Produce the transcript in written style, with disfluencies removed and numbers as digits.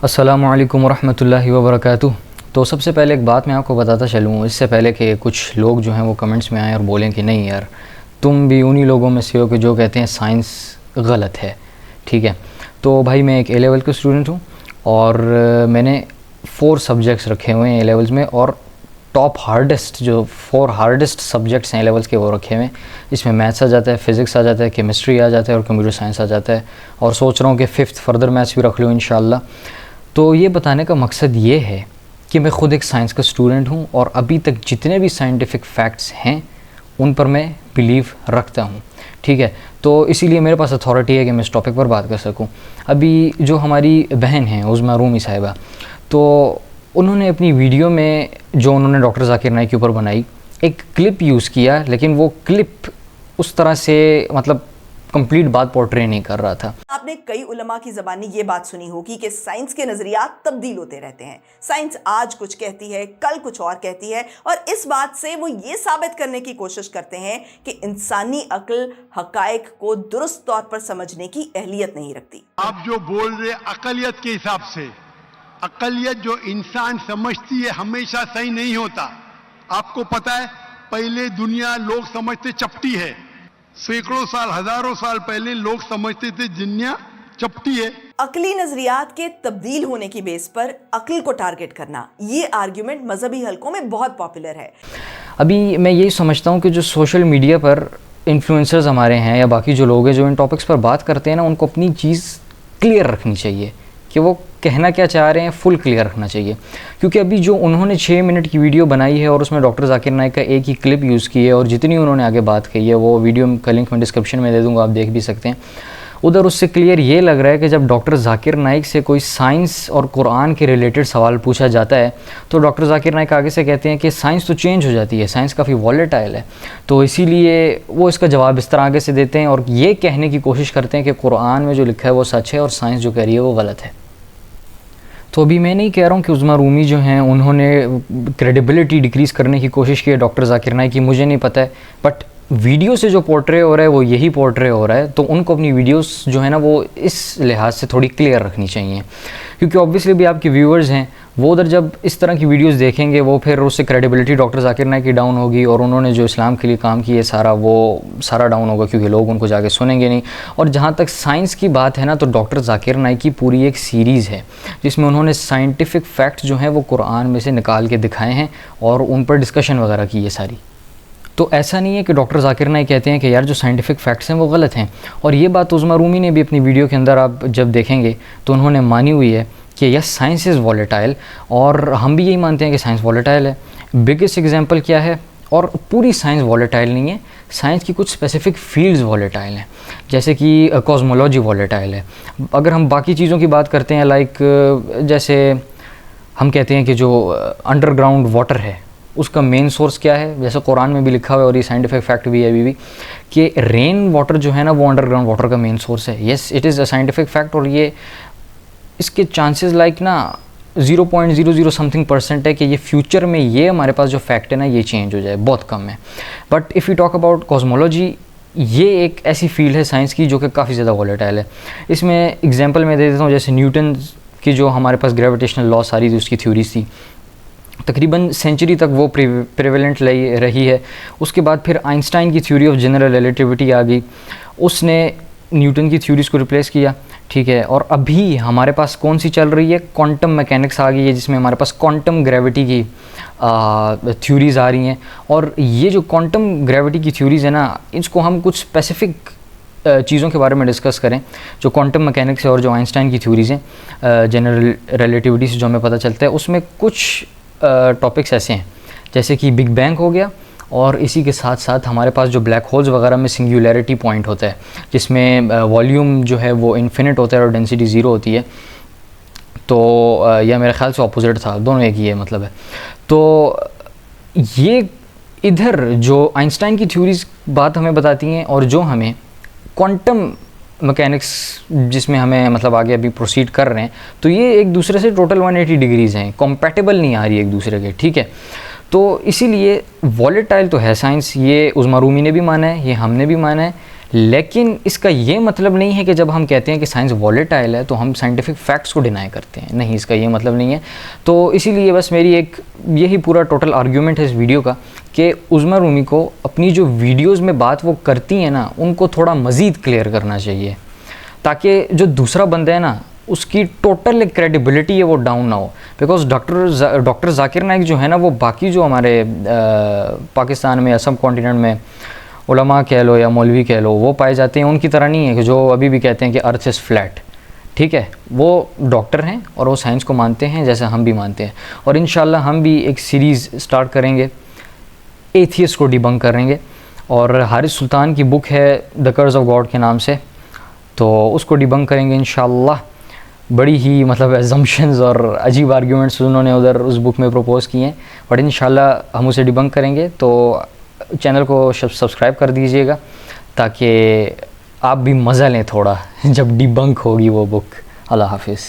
अस्सलामु अलैकुम वरहमतुल्लाहि वबरकातुह। तो सबसे पहले एक बात मैं आपको बताता चलूँ, इससे पहले कि कुछ लोग जो हैं वो कमेंट्स में आएँ और बोलें कि नहीं यार तुम भी उन्हीं लोगों में से हो कि जो कहते हैं साइंस गलत है। ठीक है, तो भाई मैं एक ए लेवल का स्टूडेंट हूँ और मैंने 4 सब्जेक्ट्स रखे हुए हैं ए लेवल्स में, और टॉप हार्डेस्ट जो 4 हार्डेस्ट सब्जेक्ट्स हैं ए लेवल्स के वो रखे हुए हैं। इसमें मैथ्स आ जाता है, फ़िज़िक्स आ जाता है, केमिस्ट्री आ जाता है और कंप्यूटर साइंस आ जाता है, और सोच रहा हूँ कि 5th फर्दर मैथ्स भी रख लूँ इंशाल्लाह। तो ये बताने का मकसद ये है कि मैं ख़ुद एक साइंस का स्टूडेंट हूँ और अभी तक जितने भी साइंटिफिक फैक्ट्स हैं उन पर मैं बिलीव रखता हूँ। ठीक है, तो इसीलिए मेरे पास अथॉरिटी है कि मैं इस टॉपिक पर बात कर सकूँ। अभी जो हमारी बहन हैं उज़मा रूमी साहिबा, तो उन्होंने अपनी वीडियो में जो उन्होंने डॉक्टर ज़ाकिर नाइक के ऊपर बनाई एक क्लिप यूज़ किया, लेकिन वो क्लिप उस तरह से मतलब कंप्लीट बात पोर्ट्रे नहीं कर रहा था। आपने कई उलमा की ज़बानी ये बात सुनी होगी कि साइंस के नज़रियात तब्दील होते रहते हैं। साइंस आज कुछ कहती है, कल कुछ और कहती है, और इस बात से वो ये साबित करने की कोशिश करते हैं कि इंसानी अक्ल हकायक को दुरुस्त तौर पर समझने की अहलियत नहीं रखती। आप जो बोल रहे अकलियत के हिसाब से, अकलियत जो इंसान समझती है हमेशा सही नहीं होता। आपको पता है पहले दुनिया लोग समझते चपटी है, सैकड़ों साल हजारों साल पहले लोग समझते थे दुनिया चपटी है। अकली नजरियात के तब्दील होने की बेस पर अक्ल को टारगेट करना, ये आर्ग्यूमेंट मजहबी हलकों में बहुत पॉपुलर है। अभी मैं यही समझता हूँ कि जो सोशल मीडिया पर इन्फ्लुएंसर्स हमारे हैं या बाकी जो लोग हैं जो इन टॉपिक्स पर बात करते हैं ना, उनको अपनी चीज़ क्लियर रखनी चाहिए कि वो कहना क्या चाह रहे हैं, फुल क्लियर रखना चाहिए। क्योंकि अभी जो उन्होंने 6 मिनट की वीडियो बनाई है और उसमें डॉक्टर ज़ाकिर नाइक का एक ही क्लिप यूज़ की है, और जितनी उन्होंने आगे बात कही है वो वीडियो का लिंक मैं डिस्क्रिप्शन में दे दूँगा, आप देख भी सकते हैं। उधर उससे क्लियर ये लग रहा है कि जब डॉक्टर ज़ाकिर नाइक से कोई साइंस और कुरान के रिलेटेड सवाल पूछा जाता है तो डॉक्टर ज़ाकिर नाइक आगे से कहते हैं कि साइंस तो चेंज हो जाती है, साइंस काफ़ी वॉलेटाइल है, तो इसीलिए वो इसका जवाब इस तरह आगे से देते हैं और ये कहने की कोशिश करते हैं कि कुरान में जो लिखा है वो सच है और साइंस जो कह रही है वो गलत है। तो अभी मैं नहीं कह रहा हूँ कि उज़मा रूमी जो हैं उन्होंने क्रेडिबिलिटी डिक्रीज़ करने की कोशिश की है डॉक्टर ज़ाकिर नाइक की, मुझे नहीं पता है, बट वीडियो से जो पोर्ट्रे हो रहा है वो यही पोर्ट्रे हो रहा है। तो उनको अपनी वीडियोस जो है ना वो इस लिहाज से थोड़ी क्लियर रखनी चाहिए, क्योंकि ऑब्वियसली भी आपके व्यूअर्स हैं वो उधर जब इस तरह की वीडियोस देखेंगे वो फिर उससे क्रेडिबिलिटी डॉक्टर ज़ाकिर नाइक की डाउन होगी, और उन्होंने जो इस्लाम के लिए काम किया सारा वो सारा डाउन होगा, क्योंकि लोग उनको जाके सुनेंगे नहीं। और जहाँ तक साइंस की बात है ना, तो डॉक्टर ज़ाकिर नाइक की पूरी एक सीरीज़ है जिसमें उन्होंने साइंटिफिक फैक्ट्स जो हैं वो कुरान में से निकाल के दिखाए हैं और उन पर डिस्कशन वगैरह की है सारी। तो ऐसा नहीं है कि डॉक्टर ज़ाकिर नाइक कहते हैं कि यार जो साइंटिफिक फैक्ट्स हैं वो गलत हैं, और ये बात उज़मा रूमी ने भी अपनी वीडियो के अंदर आप जब देखेंगे तो उन्होंने मानी हुई है कि यस साइंस इज़ वॉलेटाइल, और हम भी यही मानते हैं कि साइंस वॉलेटाइल है। बिगेस्ट एग्जांपल क्या है, और पूरी साइंस वॉलेटाइल नहीं है, साइंस की कुछ स्पेसिफिक फील्ड्स वॉलेटाइल हैं, जैसे कि कॉस्मोलॉजी वॉलेटाइल है। अगर हम बाकी चीज़ों की बात करते हैं लाइक जैसे हम कहते हैं कि जो अंडरग्राउंड वाटर है उसका मेन सोर्स क्या है, जैसे कुरान में भी लिखा हुआ है और ये साइंटिफिक फैक्ट भी है अभी भी कि रेन वाटर जो है ना वो अंडरग्राउंड वाटर का मेन सोर्स है। Yes it is a scientific fact, और ये इसके चांसेस लाइक ना 0.00 समथिंग % है कि ये फ्यूचर में ये हमारे पास जो फैक्ट है ना ये चेंज हो जाए, बहुत कम है। But if you talk about cosmology, ये एक ऐसी फील्ड है साइंस की जो कि काफ़ी ज़्यादा वॉलेटाइल है। इसमें एग्जांपल मैं दे देता हूँ, जैसे न्यूटन की जो हमारे पास ग्रेविटेशनल लॉ सारी थी उसकी थ्योरीज थी, तकरीबन सेंचुरी तक वो प्रेवेलेंट रही है। उसके बाद फिर आइंस्टाइन की थ्योरी ऑफ जनरल रिलेटिविटी आ गई, उसने न्यूटन की थ्योरीज़ को रिप्लेस किया। ठीक है, और अभी हमारे पास कौन सी चल रही है, क्वांटम मैकेनिक्स आ गई है जिसमें हमारे पास क्वांटम ग्रेविटी की थ्योरीज़ आ रही हैं। और ये जो क्वांटम ग्रेविटी की थ्योरीज़ है ना, इसको हम कुछ स्पेसिफिक चीज़ों के बारे में डिस्कस करें जो क्वांटम मैकेनिक्स है और जो आइंस्टाइन की थ्योरीज़ हैं जनरल रिलेटिविटी से जो हमें पता चलता है, उसमें कुछ टॉपिक्स ऐसे हैं जैसे कि बिग बैंग हो गया, और इसी के साथ साथ हमारे पास जो ब्लैक होल्स वगैरह में सिंगुलैरिटी पॉइंट होता है जिसमें वॉल्यूम जो है वो इन्फिनिट होता है और डेंसिटी 0 होती है। तो यह मेरे ख्याल से ऑपोजिट था, दोनों एक ही है मतलब है। तो ये इधर जो आइंस्टाइन की थ्योरीज बात हमें बताती हैं और जो हमें क्वांटम मैकेनिक्स जिसमें हमें मतलब आगे अभी प्रोसीड कर रहे हैं, तो ये एक दूसरे से टोटल 180 डिग्रीज़ हैं, कॉम्पैटिबल नहीं आ रही एक दूसरे के। ठीक है, तो इसीलिए वॉलेटाइल तो है साइंस, ये उज़मा रूमी ने भी माना है, ये हमने भी माना है, लेकिन इसका ये मतलब नहीं है कि जब हम कहते हैं कि साइंस वॉलेटाइल है तो हम साइंटिफिक फैक्ट्स को डिनाई करते हैं, नहीं, इसका ये मतलब नहीं है। तो इसीलिए बस मेरी एक यही पूरा टोटल आर्ग्यूमेंट है इस वीडियो का कि उज़्मा रूमी को अपनी जो वीडियोस में बात वो करती हैं ना, उनको थोड़ा मज़ीद क्लियर करना चाहिए, ताकि जो दूसरा बंदा है ना उसकी टोटल क्रेडिबिलिटी है वो डाउन ना हो। बिकॉज डॉक्टर जाकिर नाइक जो है ना, वो बाकी जो हमारे पाकिस्तान में, असम कॉन्टिनेंट में उलमा कह लो या मौलवी कह लो वो पाए जाते हैं, उनकी तरह नहीं है कि जो अभी भी कहते हैं कि अर्थ इज़ फ्लैट। ठीक है, वो डॉक्टर हैं और वो साइंस को मानते हैं जैसा हम भी मानते हैं। और इंशाल्लाह हम भी एक सीरीज़ स्टार्ट करेंगे, एथियस्ट को डिबंक करेंगे, और हारिस सुल्तान की बुक है द कर्स ऑफ गॉड के नाम से, तो उसको डिबंक करेंगे इंशाल्लाह। बड़ी ही मतलब एजम्पशंस और अजीब आर्ग्यूमेंट्स उन्होंने उधर उस बुक में प्रपोज़ किए हैं, बट इंशाल्लाह हम उसे डिबंक करेंगे। तो चैनल को सब्सक्राइब कर दीजिएगा ताकि आप भी मज़ा लें थोड़ा जब डिबंक होगी वो बुक। अल्लाह हाफिज़।